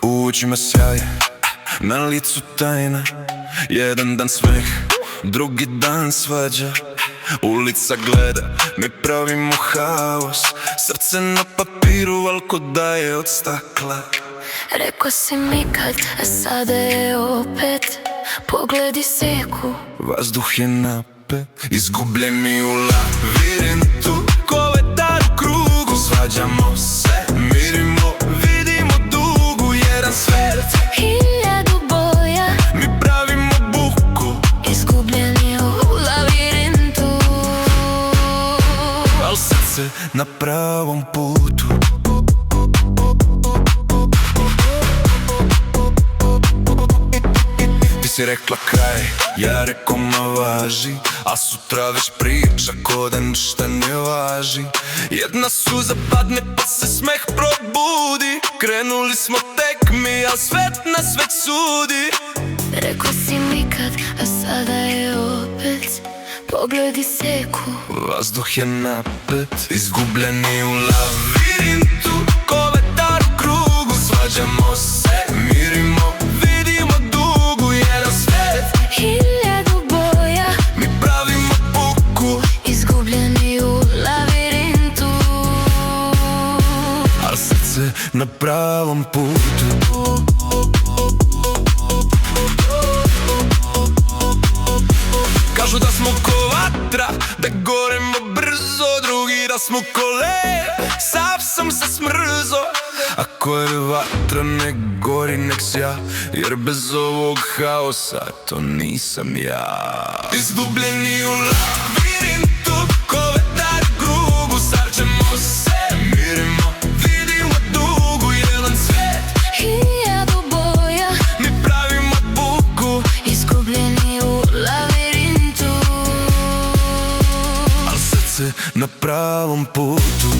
U očima sjaj, na licu tajna. Jedan dan smeh, drugi dan svađa. Ulica gleda, mi pravimo haos. Srce na papiru, al ko da je od stakla. Rekao si mi kad, a sada je opet. Pogledi seku, vazduh je napet. Izgubljeni u lavirintu, ko vetar u krugu. Svađamo se, mirimo, vidimo dugu. Jedan svet, hiljadu boja, mi pravimo buku. izgubljeni u lavirintu. Al srce na pravom putu. Ti si rekla kraj, ja reko ma važi. A sutra već priča ko da ništa ne važi. Jedna suza padne pa se smeh probudi. Krenuli smo tek mi, al svet nas već sudi. Rekao si mi kad, a sada je opet. Pogledi seku, vazduh je napet. Izgubljeni u lavirintu, ko vetar u krugu. Svađamo se, mirimo, vidimo dugu. Jedan svet, hiljadu boja, mi pravimo buku. izgubljeni u lavirintu. Al srce na pravom putu. Kažu da smo ko vatra, da goremo brzo. Drugi da smo ko led, sav sam se smrzo. Ako je vatra nek gori, nek sja. Jer bez ovog haosa to nisam ja. Izgubljeni u lavirintu, ko vetar u krugu. Sad ćemo se, mirimo, vidimo dugu. Jedan svet, Hiljadu boja, mi pravimo buku. izgubljeni u lavirintu. Al srce na pravom putu.